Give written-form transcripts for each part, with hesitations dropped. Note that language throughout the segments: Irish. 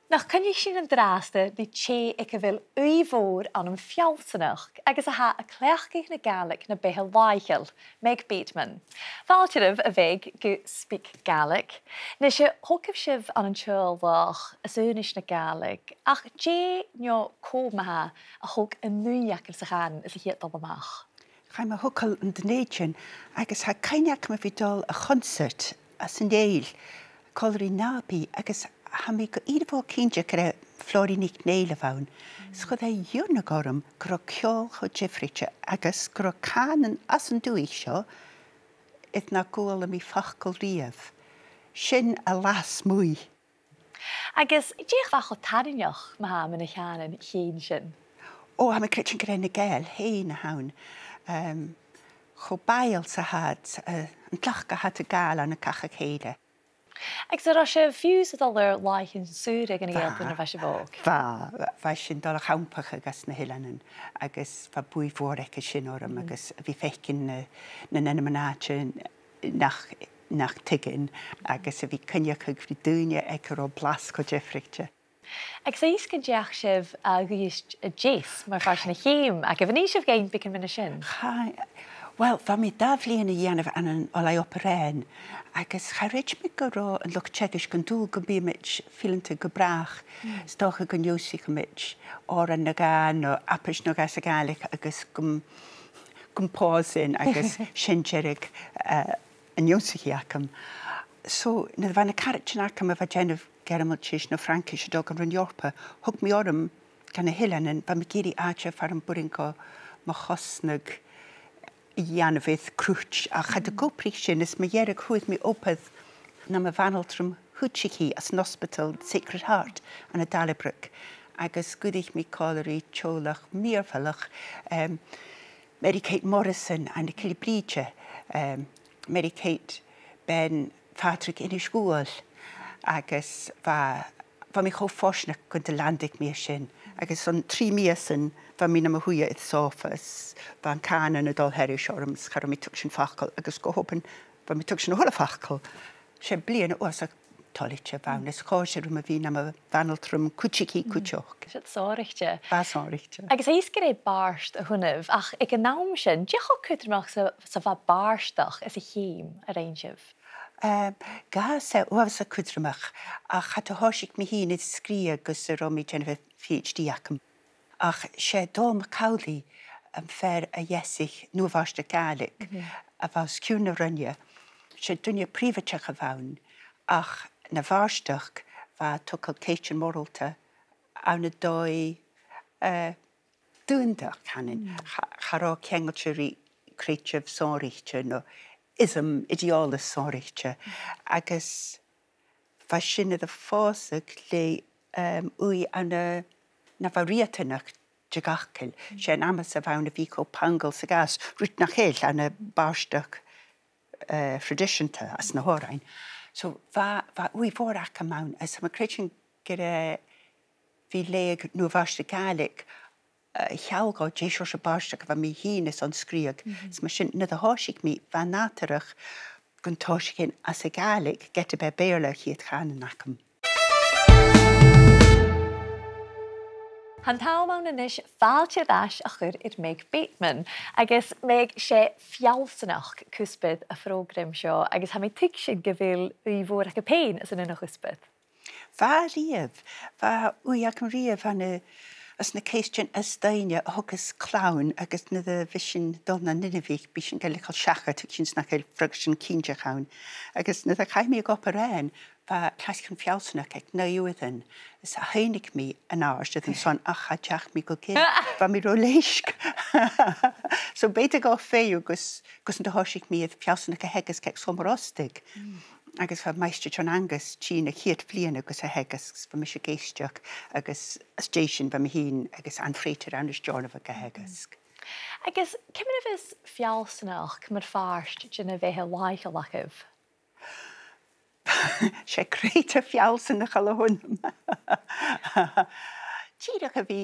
Nach cynnig sy'n yn draste di che ag y fel Uibhór an yn fialsanach agus a ha a cleachgych na Gaelic na behe laichel, Meg Bateman. Faltirif a veg go SpeakGaelic. Na se hokif shiv an yn chulvach a sunish na Gaelic ach che nio cumadh a hok a nuiakil sa gaan is a hiet dobamach. Chaim a hokal yn dynedyn agus ha cainiac ma fidol a concert as yn eil colri nabi agus ha mi go iad fo cynja gyda àrainneachd neil a fawn. Sgwyd e yw'n agorum gyda ciol o jeffritja agus gyda can yn as yn dwi sio id na gwyl am I facal riaf. Sin a las mwy. Agus diech fach o àrainneachd ma ha yn y chan yn hyn sin. O, ha mi crytyn gyda na gael, hyn a hawn. Cho bail sa had, yn tlachga had y gael an y cachag heide. Ag so ras se fiús a dollar laich yn sŵr ag yn ei elpyn ar fasio fog? Fa sy'n dol a'ch hawnpach agos na hylanen, agos fa bwy fôr ec y sy'n orum, agos fi fechyn na nenymanache nach tigyn, agos fi cynniach ag fi dwynia ec ar o blask o jeffrigtio. Ag sa isg yn diach sef a gwyst y jes, mae'r fars na chym, ag efo ni sef gein byc yn mynd y sy'n? Wel, fa mi daflu yn y ianaf an yn olai operen, agos charyd mi gyro yn lwc tsegish gan dŵl gymbi mich ffilint y gybrach, stoch y gynniwsi gymich, o'r yn y gan o apys nog as y Gaelic agos gymposin agos sinjerig yn iwsi hi acam. So, na fan y carach yn acam y fa genaf geramol tish no Frankish y dog yn rhan Iorpa, hwg mi orym gan y hylan yn fa mi giri acha far yn bwrin go ma chosnag Ianafydd crwch a chad y goprig sy'n ys mae ierig hwydd mi opydd na mae fanol trwm hwtsi hi as an hospital Sacred Heart an y Dalebryg. Agus gwydych mi colori tjolach mirfalach Mary Kate Morrison an y Cilibridge. Mary Kate ben Patrick in y sgwol. Agus fa mi chow ffosnach gyda landig mi sy'n. Agus o'n 3 mis yn fa mi na ma hwya idd sofas, fa yn can yn y dol heri siorams, charo mi tŵg sy'n facal, agus go hopen, fa mi tŵg sy'n hwyl a facal. Se bli yn oes a tolitio fawn, nes chosir yma fi na ma fanol trwm cwtsi cwtsioch. Siad sorichtje. Fa sorichtje. Agus eis gyda barst y hwnnw, ach ag y nawm sy'n, diolch o cwydrymach sa fa barstach as y chym ar einsif? Ga se oes a cwydrymach, a chad o horsig mi hun idd sgria gys y romi genfyd PhD acam. Ach se dol ma cawli yn fer a iesich nhw fast y Gaelic, a faws cwn y rynnu. Se dwynia prifatach a fawn, ach na farstach fa tocol ceityn moralta, a na doi dwyndach canin. Charo cengol syri creative sorichtio no ism ideolus sorichtio. Agus fa sy'n y ffosig le wy an na variatanach jagachkel. Sy'n amas a fawn y fico pangal sa gas rwt nach hyll an y barstach traditionta as na horain. So fa wy fôr ac am mawn as ma creityn gyda fi leg nhw fast y Gaelic hialgo jesio sy barstach fa mi hun is on sgriag. So ma sy'n nid a horsig mi fa natarach gwntosig hyn as y Gaelic geta be beirlach hi at chan yn acam. Han taw mewn yn eich falti'r dash achor i'r Meg Bateman, agos meg se fialsanach cwsbydd y ffrogram sio, agos ham ei tig sy'n gyfil Uibhór ac y pein as yn yn y chwsbydd. Fa riaf, fa wy ac yn riaf an y as na ceistyn ysdainia hogus clawn agos na dda fysyn dolna nynafig bysyn gael cael siacha tuch sy'n na cael ffrygsy'n cynja chawn. Agos na dda cael mi ag op yr en, fa clasg yn fialsanach ag na ywydden. Ys a heinig mi yn ars ydyn son ach a tiach mi go gyn. Fa mi ro leisg. So beth ag o ffew gos yn dy horsig mi ydd fialsanach a hegas geg somor ostig. Agus fa meistr John Angus tîn y chiad flian agus a hegas fa mi eisiau geistiach agus station fa mi hun agus anffreitr Anders John of a hegas. Agus, cymryd y fys fialsanach cymryd farst dyn y fehe laich o lachyf? Se greit y fialsanach ala hwn. Tîrach a fi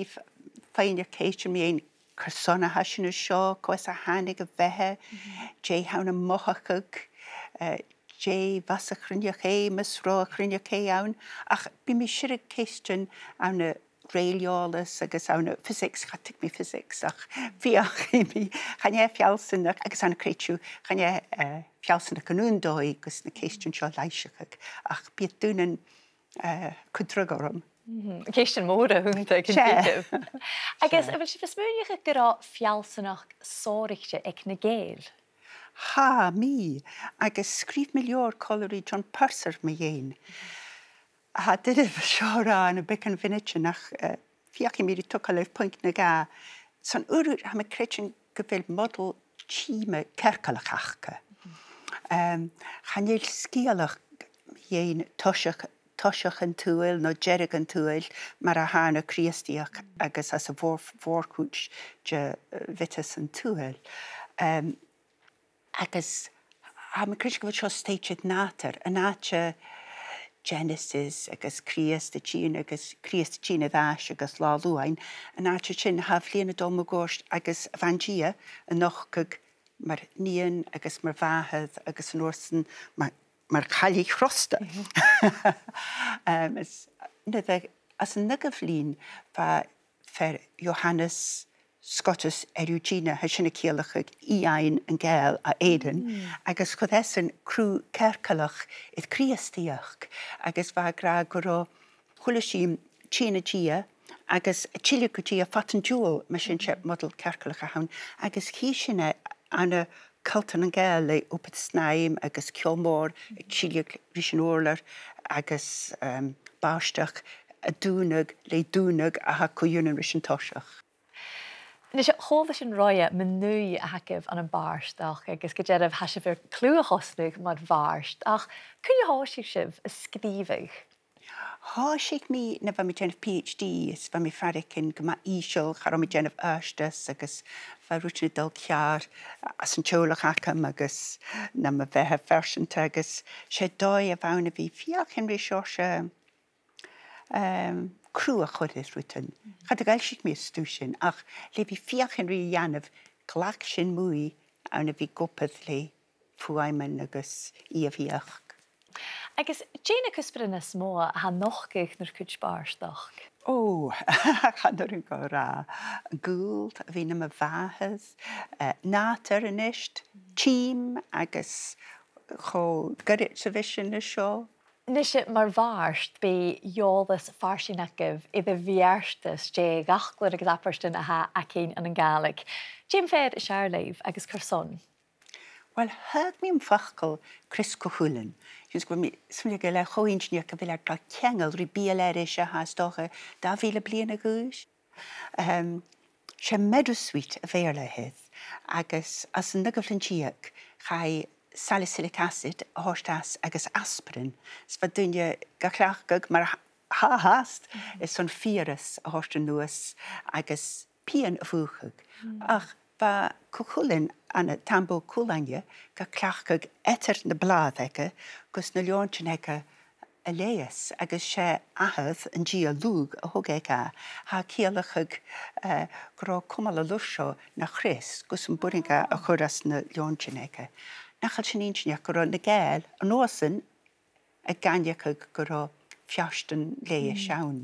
fain i'r ceistr mi ein cyrsona hasyn y sio, gwas a hanig y fehe, jay hawn y mohachag, Jay, was a chrynioche, misro a chrynioche awn, ach bi mi sirig ceistyn awn y reiliolas agos awn y physics, chatig mi physics, ach fiach i mi, chanie fialsyn agos awn y creitiw, chanie fialsyn y canwn doi, gos na ceistyn sio laisiach, ach bydd dyn yn cwdrog orom. Ceistyn môr a hwnta cyntigif. Agos, fel si fysmwniach y gyda fialsynach sorichte ec na Gael? Ha, mi, agos sgrif miliwr colori John Purser mi ein. Ha, dydw siora yn y bic yn finityn, ach fiach i mi wedi tocol eif pwynt na ga. Son yw'r ham y cretyn gyfel model chime cercalach achca. Chanel sgialach ein tosioch yn twyl, no jerig yn twyl, mae'r a han y criastiach agos as y vorcwch je vitus yn twyl. Agos, am y crisg fod sio stated natur, y natur Genesis, agos Criast y Chyn, agos Criast y Chyn y ddash, agos la lwain, y natur chyn hafli yn y dom y gosht, agos fangia, y nochgag, mae'r nian, agos mae'r fahydd, agos yn orsyn, mae'r chali chrosta. As yn nygaflin, fa fer Johannes Scottus Erugina hysyn y cielach i ein yn gael a Eden, agos chwddesyn crw cercalach idd criastiach, agos fa gra gwro hwlysim china gia, agos chilic gia fatan jewel, mae sy'n siap model cercalach a hawn, agos chi sy'n an y cultan yn gael le wbeth snaim, agos ciolmor, chilic rysyn orlar, agos baustach, a dŵnag, le dŵnag a ha cwywn yn rysyn tosioch. Nes hof sy'n roi yn nwy a hacif an y barst, ach agos gyderaf hasif yr clw a hosnig ma'r farst, ach cyn i hosig sif ysgrifig? Hosig mi na fa mi gennych PhD, ys fa mi ffarig yn gyma isiol, charo mi gennych ysdys, agos fa rwtyn y dal ciar, as yn tiolach acam, agos na ma fehe fersiant, agos se doi a fawn a fi fiach yn rysio crw a chwrdd rwytyn. Chad y gael sy'n mi ystwysyn, ach le fi fiach yn rhy ianaf glac sy'n mwy awn a fi gwpydd le ffwaimen agos i a fiach. Agos, Jane y cysbryd yn ysmo a ha nochgych nyr cwtch barstach? O, chan o'r yn gora. Gwld, a fi'n am y fahydd, natur yn ysht, tîm agos cho gyrrit sefysiwn y sio. Nes mae'r farst be iolas farsin agaf iddo fiarstus je gachlwyd agos aperstyn a ha ac ein yn Gaelic. Jim fed y siarleif agos cyrson? Wel, hyg mi'n facal Chris Cohulin. Jyns gwyd mi, symud gael e cho ingenier gyfel ar gael cengel rwy biel erish a has doche da fil y blian y gwys. Se meadwsweet y feirle hydd, agos as yn nygaflyn tiag, chai salicylic acid, hostas, agos aspirin. Sfa dynja gachlachgag, mae'r ha-hast, son fyrus a hostan nŵas, agos pian y fwchag. Ach, fa cwchwlyn an y tambo cwlania, gachlachgag eter na blad ega, gos na liontyn ega y leis, agos se ahydd yn gia lwg a hwg ega, ha cialachag gro cwmal a lwsio na chris, gos yn bwrin ga a chwras na liontyn ega. Nachal sy'n ingeniach gyro na gael, yn osyn, y ganiach gyro fiastan leia siawn.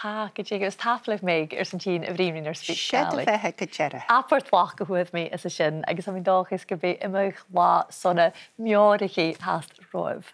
Ha, gyda gos Gàidhlig Meg sy'n tîn y frimyn o'r SpeakGaelic. Sied y fe gydera. Apart lach gyhwydd mi ys y sy'n, agos am i'n dolch ys gybi ymwch la sona mior i chi hast roedd.